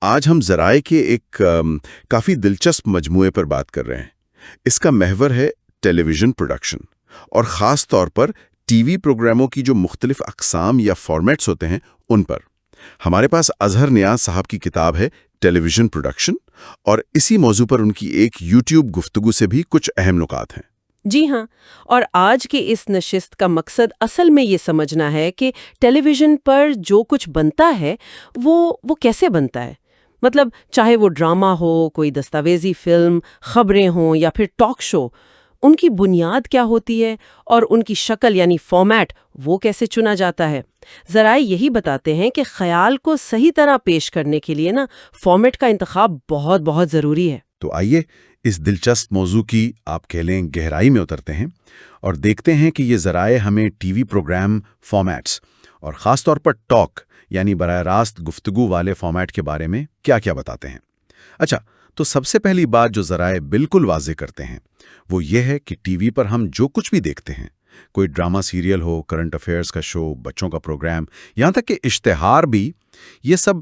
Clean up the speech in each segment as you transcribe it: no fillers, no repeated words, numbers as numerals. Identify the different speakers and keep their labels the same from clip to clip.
Speaker 1: آج ہم ذرائع کے ایک کافی دلچسپ مجموعے پر بات کر رہے ہیں۔ اس کا محور ہے ٹیلی ویژن پروڈکشن، اور خاص طور پر ٹی وی پروگراموں کی جو مختلف اقسام یا فارمیٹس ہوتے ہیں ان پر۔ ہمارے پاس اظہر نیاز صاحب کی کتاب ہے ٹیلی ویژن پروڈکشن، اور اسی موضوع پر ان کی ایک یوٹیوب گفتگو سے بھی کچھ اہم نکات ہیں۔
Speaker 2: جی ہاں، اور آج کی اس نشست کا مقصد اصل میں یہ سمجھنا ہے کہ ٹیلی ویژن پر جو کچھ بنتا ہے وہ کیسے بنتا ہے۔ مطلب چاہے وہ ڈرامہ ہو، کوئی دستاویزی فلم، خبریں ہوں یا پھر ٹاک شو، ان کی بنیاد کیا ہوتی ہے اور ان کی شکل یعنی فارمیٹ وہ کیسے چنا جاتا ہے۔ ذرائع یہی بتاتے ہیں کہ خیال کو صحیح طرح پیش کرنے کے لیے فارمیٹ کا انتخاب بہت بہت ضروری ہے۔
Speaker 1: تو آئیے اس دلچسپ موضوع کی آپ کہہ لیں گہرائی میں اترتے ہیں اور دیکھتے ہیں کہ یہ ذرائع ہمیں ٹی وی پروگرام فارمیٹس اور خاص طور پر ٹاک یعنی براہ راست گفتگو والے فارمیٹ کے بارے میں کیا کیا بتاتے ہیں۔ اچھا، تو سب سے پہلی بات جو ذرائع بالکل واضح کرتے ہیں وہ یہ ہے کہ ٹی وی پر ہم جو کچھ بھی دیکھتے ہیں، کوئی ڈرامہ سیریل ہو، کرنٹ افیئرز کا شو، بچوں کا پروگرام، یہاں تک کہ اشتہار بھی، یہ سب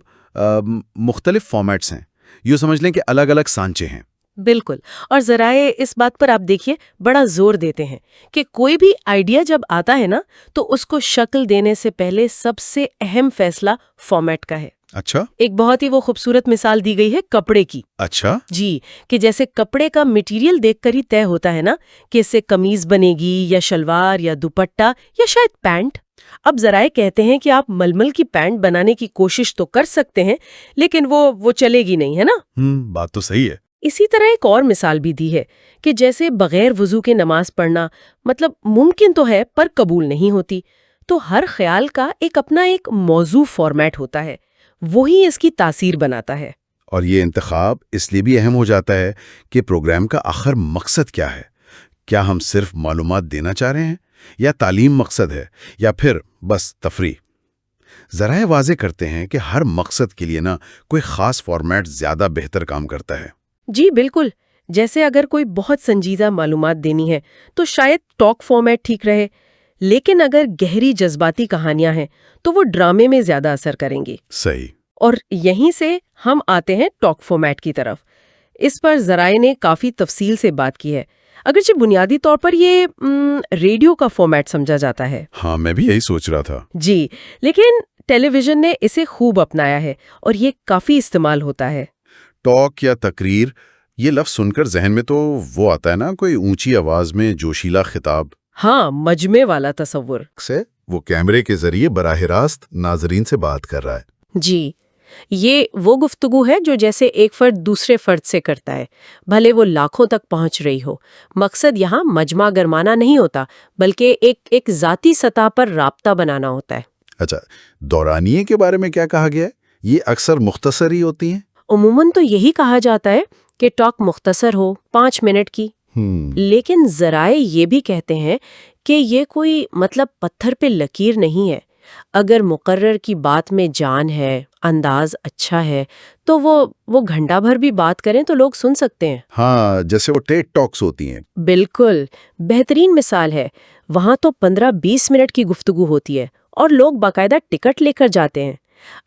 Speaker 1: مختلف فارمیٹس ہیں۔ یوں سمجھ لیں کہ الگ الگ سانچے ہیں۔
Speaker 2: بالکل، اور ذرائع اس بات پر آپ دیکھیے بڑا زور دیتے ہیں کہ کوئی بھی آئیڈیا جب آتا ہے تو اس کو شکل دینے سے پہلے سب سے اہم فیصلہ فارمیٹ کا ہے۔
Speaker 1: اچھا،
Speaker 2: ایک بہت ہی وہ خوبصورت مثال دی گئی ہے کپڑے کی۔
Speaker 1: اچھا
Speaker 2: جی، کہ جیسے کپڑے کا مٹیریل دیکھ کر ہی طے ہوتا ہے کہ اس سے قمیض بنے گی یا شلوار یا دوپٹہ یا شاید پینٹ۔ اب ذرائع کہتے ہیں کہ آپ ململ کی پینٹ بنانے کی کوشش تو کر سکتے ہیں، لیکن وہ چلے گی نہیں، ہے نا؟
Speaker 1: بات تو صحیح ہے۔
Speaker 2: اسی طرح ایک اور مثال بھی دی ہے کہ جیسے بغیر وضو کے نماز پڑھنا مطلب ممکن تو ہے پر قبول نہیں ہوتی، تو ہر خیال کا اپنا ایک موضوع فارمیٹ ہوتا ہے، وہی اس کی تاثیر بناتا ہے۔
Speaker 1: اور یہ انتخاب اس لیے بھی اہم ہو جاتا ہے کہ پروگرام کا آخر مقصد کیا ہے۔ کیا ہم صرف معلومات دینا چاہ رہے ہیں، یا تعلیم مقصد ہے، یا پھر بس تفریح؟ ذرائع واضح کرتے ہیں کہ ہر مقصد کے لیے کوئی خاص فارمیٹ زیادہ بہتر کام کرتا ہے۔
Speaker 2: جی بالکل، جیسے اگر کوئی بہت سنجیدہ معلومات دینی ہے تو شاید ٹاک فارمیٹ ٹھیک رہے، لیکن اگر گہری جذباتی کہانیاں ہیں تو وہ ڈرامے میں زیادہ اثر کریں گی۔
Speaker 1: صحیح۔
Speaker 2: اور یہیں سے ہم آتے ہیں ٹاک فارمیٹ کی طرف۔ اس پر ذرائع نے کافی تفصیل سے بات کی ہے، اگرچہ بنیادی طور پر یہ ریڈیو کا فارمیٹ سمجھا جاتا ہے۔
Speaker 1: ہاں، میں بھی یہی سوچ رہا تھا۔
Speaker 2: جی، لیکن ٹیلی ویژن نے اسے خوب اپنایا ہے اور یہ کافی استعمال ہوتا ہے۔
Speaker 1: ٹاک یا تقریر، یہ لفظ سن کر ذہن میں تو وہ آتا ہے کوئی اونچی آواز میں جوشیلا خطاب۔
Speaker 2: ہاں، مجمع والا تصور
Speaker 1: سے وہ کیمرے کے ذریعے براہ راست ناظرین سے بات کر رہا ہے۔
Speaker 2: جی، یہ وہ گفتگو ہے جو جیسے ایک فرد دوسرے فرد سے کرتا ہے، بھلے وہ لاکھوں تک پہنچ رہی ہو۔ مقصد یہاں مجمع گرمانا نہیں ہوتا، بلکہ ایک ذاتی سطح پر رابطہ بنانا ہوتا ہے۔
Speaker 1: اچھا، دورانیے کے بارے میں کیا کہا گیا ہے؟ یہ اکثر مختصر ہی ہوتی ہیں۔
Speaker 2: عموماً تو یہی کہا جاتا ہے کہ ٹاک مختصر ہو، 5 منٹ کی، لیکن ذرائع یہ بھی کہتے ہیں کہ یہ کوئی مطلب پتھر پہ لکیر نہیں ہے۔ اگر مقرر کی بات میں جان ہے، انداز اچھا ہے، تو وہ گھنٹہ بھر بھی بات کریں تو لوگ سن سکتے ہیں۔
Speaker 1: ہاں، جیسے وہ ٹیڈ ٹاکس ہوتی ہیں۔
Speaker 2: بالکل، بہترین مثال ہے۔ وہاں تو 15-20 منٹ کی گفتگو ہوتی ہے اور لوگ باقاعدہ ٹکٹ لے کر جاتے ہیں۔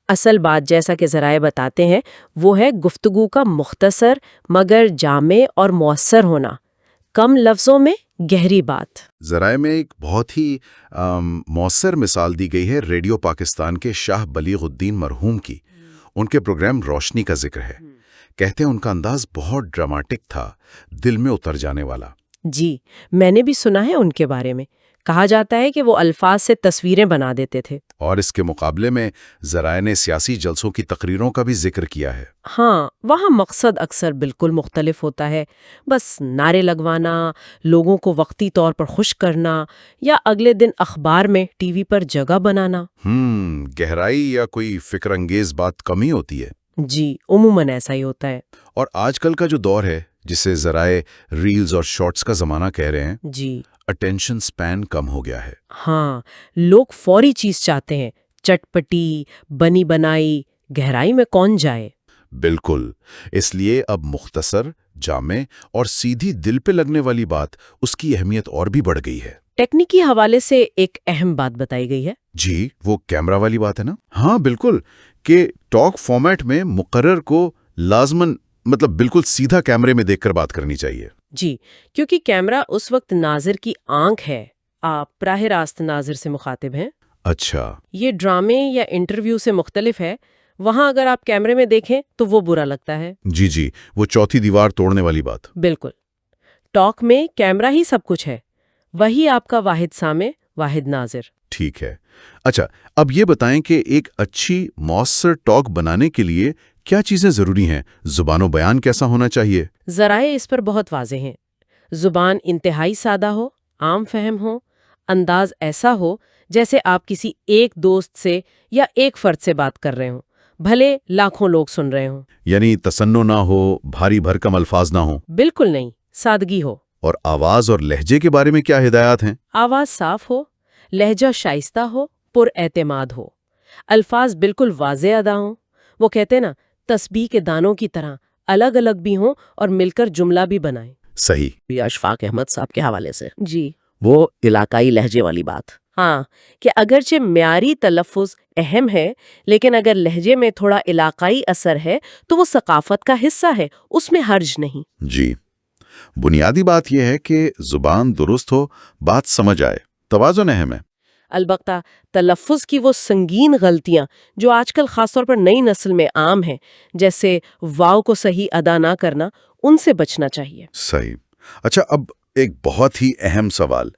Speaker 2: اصل بات، جیسا کہ ذرائع بتاتے ہیں، وہ ہے گفتگو کا مختصر مگر جامع اور مؤثر ہونا، کم لفظوں میں گہری بات۔
Speaker 1: ذرائع میں ایک بہت ہی مؤثر مثال دی گئی ہے ریڈیو پاکستان کے شاہ بلیغ الدین مرحوم کی۔ ان کے پروگرام روشنی کا ذکر ہے۔ کہتے ہیں ان کا انداز بہت ڈراماٹک تھا، دل میں اتر جانے والا۔
Speaker 2: جی، میں نے بھی سنا ہے ان کے بارے میں۔ کہا جاتا ہے کہ وہ الفاظ سے تصویریں بنا دیتے تھے۔
Speaker 1: اور اس کے مقابلے میں ذرائع نے سیاسی جلسوں کی تقریروں کا بھی ذکر کیا ہے۔
Speaker 2: ہاں، وہاں مقصد اکثر بالکل مختلف ہوتا ہے، بس نعرے لگوانا، لوگوں کو وقتی طور پر خوش کرنا، یا اگلے دن اخبار میں ٹی وی پر جگہ بنانا۔
Speaker 1: گہرائی یا کوئی فکر انگیز بات کم ہی ہوتی ہے۔
Speaker 2: جی، عموماً ایسا ہی ہوتا ہے۔
Speaker 1: اور آج کل کا جو دور ہے، جسے ذرائع ریلز اور شارٹس کا زمانہ کہہ رہے ہیں،
Speaker 2: جی،
Speaker 1: اٹینشن سپین کم ہو گیا ہے۔
Speaker 2: ہاں، لوگ فوری چیز چاہتے ہیں، چٹپٹی، بنی بنائی، گہرائی میں کون جائے؟
Speaker 1: بالکل، اس لیے اب مختصر، جامع اور سیدھی دل پہ لگنے والی بات، اس کی اہمیت اور بھی بڑھ گئی ہے۔
Speaker 2: ٹیکنیکی حوالے سے ایک اہم بات بتائی گئی ہے۔
Speaker 1: جی، وہ کیمرہ والی بات ہے نا؟ ہاں بالکل، کہ ٹاک فارمیٹ میں مقرر کو لازماً مطلب بالکل سیدھا کیمرے میں دیکھ کر بات کرنی چاہیے.
Speaker 2: جی، کیونکہ کیمرہ اس وقت ناظر کی آنکھ ہے، آپ براہ راست ناظر سے مخاطب ہیں.
Speaker 1: اچھا.
Speaker 2: یہ ڈرامے یا انٹرویو سے مختلف ہے. وہاں اگر آپ کیمرے میں دیکھیں تو وہ برا لگتا ہے.
Speaker 1: جی وہ چوتھی دیوار توڑنے والی بات.
Speaker 2: بالکل. ٹاک میں کیمرہ ہی سب کچھ ہے، وہی آپ کا واحد سامع، واحد ناظر.
Speaker 1: ٹھیک ہے. اچھا، اب یہ بتائیں کہ ایک اچھی مؤثر ٹاک بنانے کے لیے کیا چیزیں ضروری ہیں؟ زبان و بیان کیسا ہونا چاہیے؟
Speaker 2: ذرائع اس پر بہت واضح ہیں. زبان انتہائی سادہ ہو، عام فہم ہو، انداز ایسا ہو جیسے آپ کسی ایک دوست سے یا ایک فرد سے بات کر رہے ہوں، بھلے لاکھوں لوگ سن رہے ہوں.
Speaker 1: یعنی تصنع نہ ہو، بھاری بھرکم الفاظ نہ ہوں.
Speaker 2: بالکل نہیں، سادگی ہو.
Speaker 1: اور آواز اور لہجے کے بارے میں کیا ہدایات ہیں؟
Speaker 2: آواز صاف ہو، لہجہ شائستہ ہو، پر اعتماد ہو، الفاظ بالکل واضح ادا ہوں. وہ کہتے نا، تسبیح کے دانوں کی طرح الگ الگ بھی ہوں اور مل کر جملہ بھی بنائیں.
Speaker 1: صحیح.
Speaker 3: اشفاق احمد صاحب کے حوالے سے
Speaker 2: جی
Speaker 3: وہ علاقائی لہجے والی بات.
Speaker 2: ہاں، کہ اگرچہ معیاری تلفظ اہم ہے، لیکن اگر لہجے میں تھوڑا علاقائی اثر ہے تو وہ ثقافت کا حصہ ہے، اس میں حرج نہیں.
Speaker 1: جی، بنیادی بات یہ ہے کہ زبان درست ہو، بات سمجھ آئے، توازن اہم ہے.
Speaker 2: البتہ تلفظ کی وہ سنگین غلطیاں جو آج کل خاص طور پر نئی نسل میں عام ہیں، جیسے واو کو صحیح ادا نہ کرنا، ان سے بچنا چاہیے.
Speaker 1: صحیح. اچھا، اب ایک بہت ہی اہم سوال،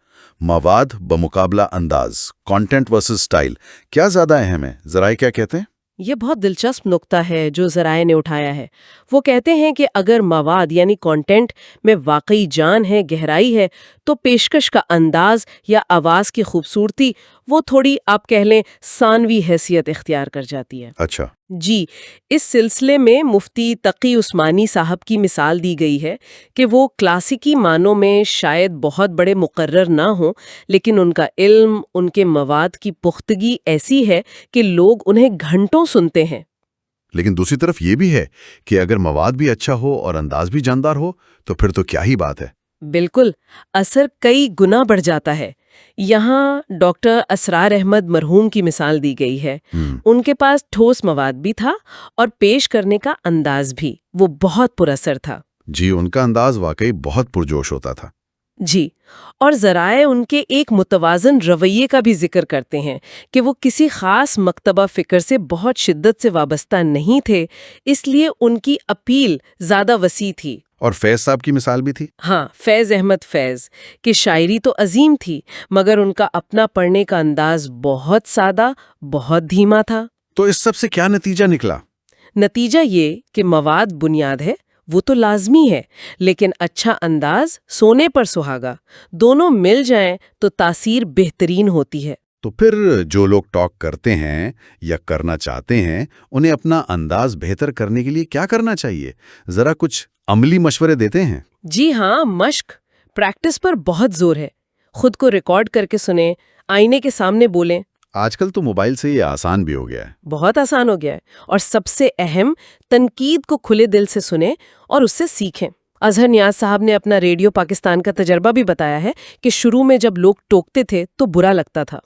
Speaker 1: مواد بمقابلہ انداز، کانٹینٹ ورسز سٹائل، کیا زیادہ اہم ہے؟ ذرائع کیا کہتے ہیں؟
Speaker 2: یہ بہت دلچسپ نقطہ ہے جو ذرائع نے اٹھایا ہے. وہ کہتے ہیں کہ اگر مواد یعنی کانٹینٹ میں واقعی جان ہے، گہرائی ہے، تو پیشکش کا انداز یا آواز کی خوبصورتی وہ تھوڑی آپ کہہ لیں ثانوی حیثیت اختیار کر جاتی ہے.
Speaker 1: اچھا.
Speaker 2: جی، اس سلسلے میں مفتی تقی عثمانی صاحب کی مثال دی گئی ہے کہ وہ کلاسیکی معنوں میں شاید بہت بڑے مقرر نہ ہوں، لیکن ان کا علم، ان کے مواد کی پختگی ایسی ہے کہ لوگ انہیں گھنٹوں سنتے ہیں.
Speaker 1: لیکن دوسری طرف یہ بھی ہے کہ اگر مواد بھی اچھا ہو اور انداز بھی جاندار ہو تو پھر تو کیا ہی بات ہے.
Speaker 2: بالکل، اثر کئی گنا بڑھ جاتا ہے. یہاں ڈاکٹر اسرار احمد مرحوم کی مثال دی گئی ہے. ان کے پاس ٹھوس مواد بھی تھا اور پیش کرنے کا انداز بھی، وہ بہت پر اثر تھا.
Speaker 1: جی، ان کا انداز واقعی بہت پرجوش ہوتا تھا.
Speaker 2: جی، اور ذرائع ان کے ایک متوازن رویے کا بھی ذکر کرتے ہیں کہ وہ کسی خاص مکتبہ فکر سے بہت شدت سے وابستہ نہیں تھے، اس لیے ان کی اپیل زیادہ وسیع تھی.
Speaker 1: اور فیض صاحب کی مثال بھی تھی.
Speaker 2: ہاں، فیض احمد فیض کی شاعری تو عظیم تھی، مگر ان کا اپنا پڑھنے کا انداز بہت سادہ، بہت دھیما تھا.
Speaker 1: تو اس سب سے کیا نتیجہ نکلا؟
Speaker 2: نتیجہ یہ کہ مواد بنیاد ہے، وہ تو لازمی ہے، لیکن اچھا انداز سونے پر سہاگا. دونوں مل جائیں تو تاثیر بہترین ہوتی ہے.
Speaker 1: تو پھر جو لوگ ٹاک کرتے ہیں یا کرنا چاہتے ہیں، انہیں اپنا انداز بہتر کرنے کے لیے کیا کرنا چاہیے؟ ذرا کچھ عملی مشورے دیتے ہیں.
Speaker 2: جی ہاں، مشق، پریکٹس پر بہت زور ہے. خود کو ریکارڈ کر کے سنیں، آئینے کے سامنے بولیں.
Speaker 1: آج کل تو موبائل سے یہ آسان بھی ہو گیا ہے.
Speaker 2: بہت آسان ہو گیا ہے. اور سب سے اہم، تنقید کو کھلے دل سے سنیں اور اس سے سیکھیں. اظہر نیاز صاحب نے اپنا ریڈیو پاکستان کا تجربہ بھی بتایا ہے کہ شروع میں جب لوگ ٹوکتے تھے تو برا لگتا تھا.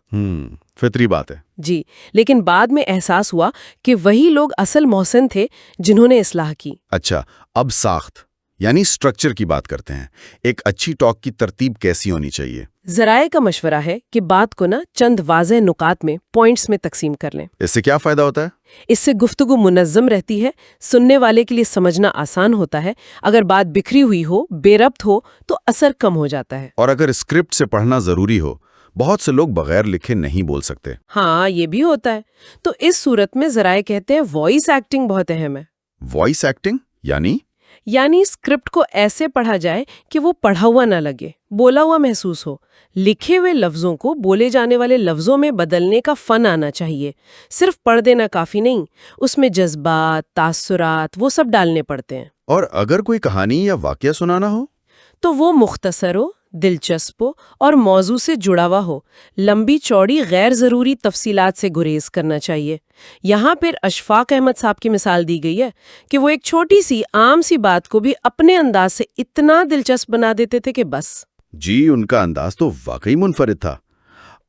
Speaker 1: فطری بات ہے.
Speaker 2: جی، لیکن بعد میں احساس ہوا کہ وہی لوگ اصل محسن تھے جنہوں نے اصلاح کی.
Speaker 1: اچھا، اب ساخت یعنی سٹرکچر کی بات کرتے ہیں. ایک اچھی ٹاک کی ترتیب کیسی ہونی چاہیے؟
Speaker 2: ذرائع کا مشورہ ہے کہ بات کو چند واضح نکات میں، پوائنٹس میں تقسیم کر لیں.
Speaker 1: اس سے کیا فائدہ ہوتا ہے؟
Speaker 2: اس سے گفتگو منظم رہتی ہے، سننے والے کے لیے سمجھنا آسان ہوتا ہے. اگر بات بکھری ہوئی ہو، بے ربط ہو تو اثر کم ہو جاتا ہے.
Speaker 1: اور اگر اسکرپٹ سے پڑھنا ضروری ہو، بہت سے لوگ بغیر لکھے نہیں بول سکتے.
Speaker 2: ہاں، یہ بھی ہوتا ہے. تو اس صورت میں ذرائع کہتے ہیں وائس ایکٹنگ بہت اہم ہے.
Speaker 1: وائس ایکٹنگ
Speaker 2: یعنی اسکرپٹ کو ایسے پڑھا جائے کہ وہ پڑھا ہوا نہ لگے، بولا ہوا محسوس ہو. لکھے ہوئے لفظوں کو بولے جانے والے لفظوں میں بدلنے کا فن آنا چاہیے. صرف پڑھ دینا کافی نہیں، اس میں جذبات، تاثرات، وہ سب ڈالنے پڑتے ہیں.
Speaker 1: اور اگر کوئی کہانی یا واقعہ سنانا ہو
Speaker 2: تو وہ مختصر ہو، دلچسپ ہو اور موضوع سے جڑا ہوا ہو. لمبی چوڑی غیر ضروری تفصیلات سے گریز کرنا چاہیے. یہاں پھر اشفاق احمد صاحب کی مثال دی گئی ہے کہ وہ ایک چھوٹی سی عام سی بات کو بھی اپنے انداز سے اتنا دلچسپ بنا دیتے تھے کہ بس.
Speaker 1: جی، ان کا انداز تو واقعی منفرد تھا.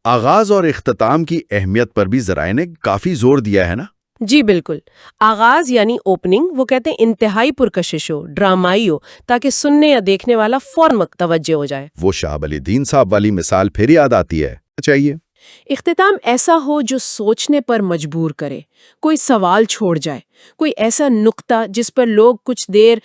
Speaker 1: آغاز اور اختتام کی اہمیت پر بھی ذرائع نے کافی زور دیا ہے نا؟
Speaker 2: جی بالکل. آغاز یعنی اوپننگ وہ کہتے ہیں انتہائی پرکشش ہو، ڈرامائی ہو، تاکہ سننے یا دیکھنے والا فوراً متوجہ ہو جائے.
Speaker 1: وہ شاہ ولی الدین صاحب والی مثال پھر یاد آتی ہے. چاہیے
Speaker 2: اختتام ایسا ہو جو سوچنے پر مجبور کرے، کوئی سوال چھوڑ جائے، کوئی ایسا نقطہ جس پر لوگ کچھ دیر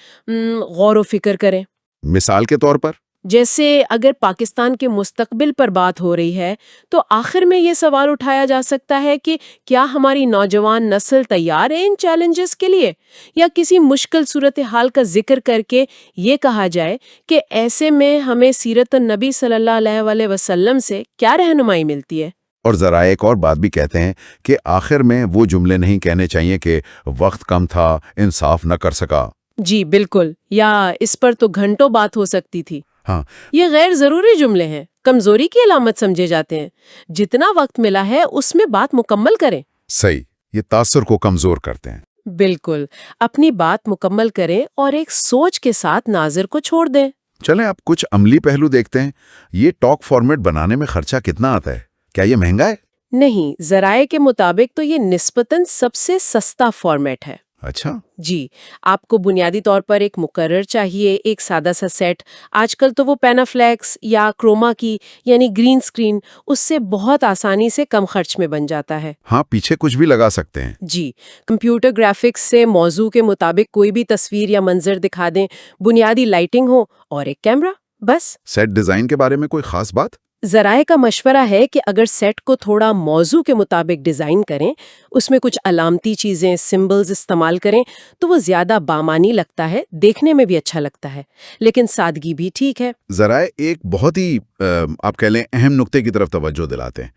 Speaker 2: غور و فکر کریں.
Speaker 1: مثال کے طور پر
Speaker 2: جیسے اگر پاکستان کے مستقبل پر بات ہو رہی ہے تو آخر میں یہ سوال اٹھایا جا سکتا ہے کہ کیا ہماری نوجوان نسل تیار ہے ان چیلنجز کے لیے، یا کسی مشکل صورتحال کا ذکر کر کے یہ کہا جائے کہ ایسے میں ہمیں سیرت النبی صلی اللہ علیہ وسلم سے کیا رہنمائی ملتی ہے.
Speaker 1: اور ذرا ایک اور بات بھی کہتے ہیں کہ آخر میں وہ جملے نہیں کہنے چاہیے کہ وقت کم تھا، انصاف نہ کر سکا.
Speaker 2: جی بالکل، یا اس پر تو گھنٹوں بات ہو سکتی تھی.
Speaker 1: ہاں،
Speaker 2: یہ غیر ضروری جملے ہیں، کمزوری کی علامت سمجھے جاتے ہیں. جتنا وقت ملا ہے اس میں بات مکمل کریں.
Speaker 1: صحیح، یہ تاثر کو کمزور کرتے ہیں.
Speaker 2: بالکل، اپنی بات مکمل کریں اور ایک سوچ کے ساتھ ناظر کو چھوڑ دیں.
Speaker 1: چلیں اب کچھ عملی پہلو دیکھتے ہیں. یہ ٹاک فارمیٹ بنانے میں خرچہ کتنا آتا ہے؟ کیا یہ مہنگا ہے؟
Speaker 2: نہیں، ذرائع کے مطابق تو یہ نسبتاً سب سے سستا فارمیٹ ہے.
Speaker 1: اچھا،
Speaker 2: جی، آپ کو بنیادی طور پر ایک مقرر چاہیے، ایک سادہ سا سیٹ. آج کل تو وہ پینافلیکس یا کروما کی یعنی گرین سکرین اس سے بہت آسانی سے کم خرچ میں بن جاتا ہے.
Speaker 1: ہاں، پیچھے کچھ بھی لگا سکتے ہیں.
Speaker 2: جی، کمپیوٹر گرافکس سے موضوع کے مطابق کوئی بھی تصویر یا منظر دکھا دیں، بنیادی لائٹنگ ہو اور ایک کیمرہ، بس.
Speaker 1: سیٹ ڈیزائن کے بارے میں کوئی خاص بات؟
Speaker 2: ذرائع کا مشورہ ہے کہ اگر سیٹ کو تھوڑا موضوع کے مطابق ڈیزائن کریں، اس میں کچھ علامتی چیزیں، سمبلز استعمال کریں تو وہ زیادہ بامانی لگتا ہے، دیکھنے میں بھی اچھا لگتا ہے، لیکن سادگی بھی ٹھیک ہے.
Speaker 1: ذرائع ایک بہت ہی آپ کہہ لیں اہم نقطے کی طرف توجہ دلاتے ہیں.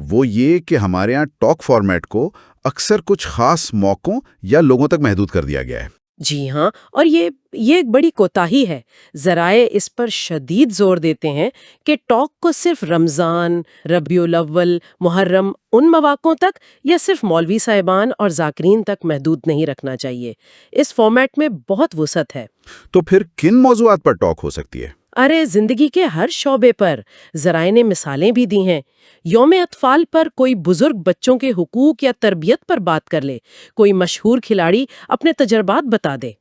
Speaker 1: وہ یہ کہ ہمارے ہاں ٹاک فارمیٹ کو اکثر کچھ خاص موقعوں یا لوگوں تک محدود کر دیا گیا ہے.
Speaker 2: جی ہاں، اور یہ ایک بڑی کوتاہی ہے. ذرائع اس پر شدید زور دیتے ہیں کہ ٹاک کو صرف رمضان، ربیع الاول، محرم ان مواقعوں تک یا صرف مولوی صاحبان اور ذاکرین تک محدود نہیں رکھنا چاہیے. اس فارمیٹ میں بہت وسعت ہے.
Speaker 1: تو پھر کن موضوعات پر ٹاک ہو سکتی ہے؟
Speaker 2: ارے زندگی کے ہر شعبے پر. ذرائع نے مثالیں بھی دی ہیں. یوم اطفال پر کوئی بزرگ بچوں کے حقوق یا تربیت پر بات کر لے، کوئی مشہور کھلاڑی اپنے تجربات بتا دے.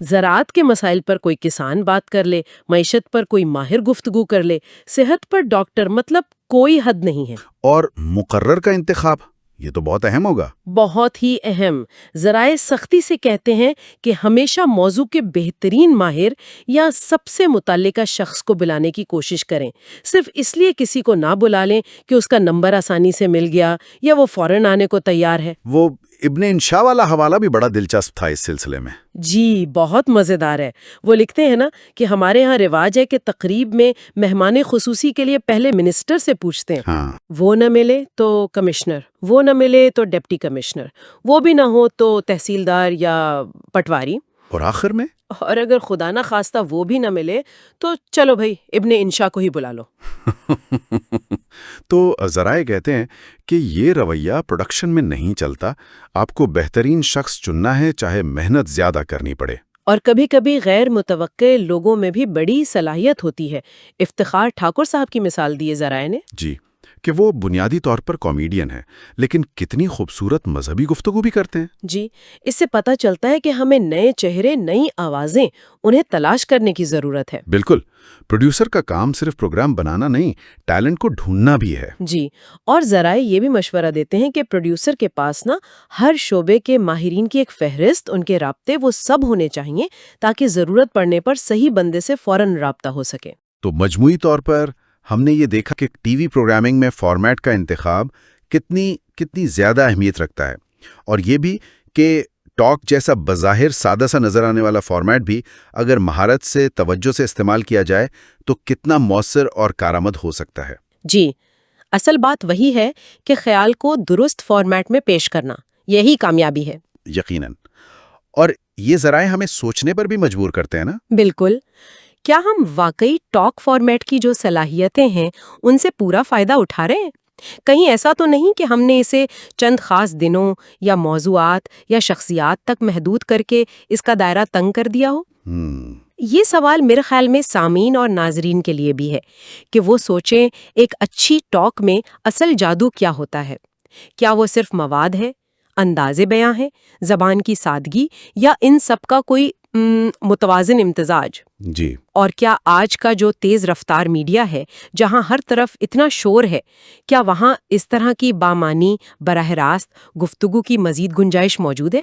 Speaker 2: زراعت کے مسائل پر کوئی کسان بات کر لے، معیشت پر کوئی ماہر گفتگو کر لے، صحت پر ڈاکٹر، مطلب کوئی حد نہیں ہے.
Speaker 1: اور مقرر کا انتخاب یہ تو بہت اہم ہوگا.
Speaker 2: بہت ہی اہم. ذرائع سختی سے کہتے ہیں کہ ہمیشہ موضوع کے بہترین ماہر یا سب سے متعلقہ شخص کو بلانے کی کوشش کریں. صرف اس لیے کسی کو نہ بلا لیں کہ اس کا نمبر آسانی سے مل گیا یا وہ فوراً آنے کو تیار ہے.
Speaker 1: وہ ابن انشا والا حوالہ بھی بڑا دلچسپ تھا اس سلسلے میں.
Speaker 2: جی، بہت مزیدار ہے. وہ لکھتے ہیں نا کہ ہمارے ہاں رواج ہے کہ تقریب میں مہمان خصوصی کے لیے پہلے منسٹر سے پوچھتے ہیں.
Speaker 1: ہاں،
Speaker 2: وہ نہ ملے تو کمشنر، وہ نہ ملے تو ڈپٹی کمشنر، وہ بھی نہ ہو تو تحصیلدار یا پٹواری،
Speaker 1: اور آخر میں
Speaker 2: اور اگر خدا نہ خواستہ وہ بھی نہ ملے تو چلو بھائی ابن انشا کو ہی بلا لو.
Speaker 1: تو ذرائع کہتے ہیں کہ یہ رویہ پروڈکشن میں نہیں چلتا. آپ کو بہترین شخص چننا ہے چاہے محنت زیادہ کرنی پڑے.
Speaker 2: اور کبھی کبھی غیر متوقع لوگوں میں بھی بڑی صلاحیت ہوتی ہے. افتخار ٹھاکر صاحب کی مثال دی ہے ذرائع نے.
Speaker 1: جی، کہ وہ بنیادی طور پر کامیڈین ہے لیکن کتنی خوبصورت مذہبی گفتگو بھی کرتے ہیں.
Speaker 2: جی، اس سے پتہ چلتا ہے کہ ہمیں نئے چہرے، نئی آوازیں انہیں تلاش کرنے کی ضرورت ہے.
Speaker 1: بالکل. پروڈیوسر کا کام صرف پروگرام بنانا نہیں، ٹیلنٹ کو ڈھونڈنا بھی ہے.
Speaker 2: جی، اور ذرائع یہ بھی مشورہ دیتے ہیں کہ پروڈیوسر کے پاس نا ہر شعبے کے ماہرین کی ایک فہرست، ان کے رابطے وہ سب ہونے چاہیے تاکہ ضرورت پڑنے پر صحیح بندے سے فوراً رابطہ ہو سکے.
Speaker 1: تو مجموعی طور پر ہم نے یہ دیکھا کہ ٹی وی پروگرامنگ میں فارمیٹ کا انتخاب کتنی زیادہ اہمیت رکھتا ہے، اور یہ بھی کہ ٹاک جیسا بظاہر سادہ سا نظر آنے والا فارمیٹ بھی اگر مہارت سے، توجہ سے استعمال کیا جائے تو کتنا مؤثر اور کارآمد ہو سکتا ہے.
Speaker 2: جی، اصل بات وہی ہے کہ خیال کو درست فارمیٹ میں پیش کرنا، یہی کامیابی ہے.
Speaker 1: یقیناً. اور یہ ذرائع ہمیں سوچنے پر بھی مجبور کرتے ہیں نا.
Speaker 2: بالکل. کیا ہم واقعی ٹاک فارمیٹ کی جو صلاحیتیں ہیں ان سے پورا فائدہ اٹھا رہے ہیں؟ کہیں ایسا تو نہیں کہ ہم نے اسے چند خاص دنوں یا موضوعات یا شخصیات تک محدود کر کے اس کا دائرہ تنگ کر دیا ہو؟ یہ سوال میرے خیال میں سامعین اور ناظرین کے لیے بھی ہے کہ وہ سوچیں ایک اچھی ٹاک میں اصل جادو کیا ہوتا ہے.
Speaker 4: کیا وہ صرف مواد ہے، انداز بیاں ہے، زبان کی سادگی، یا ان سب کا کوئی متوازن امتزاج؟
Speaker 1: جی
Speaker 4: اور کیا آج کا جو تیز رفتار میڈیا ہے، جہاں ہر طرف اتنا شور ہے، کیا وہاں اس طرح کی بامانی براہ راست گفتگو کی مزید گنجائش موجود ہے؟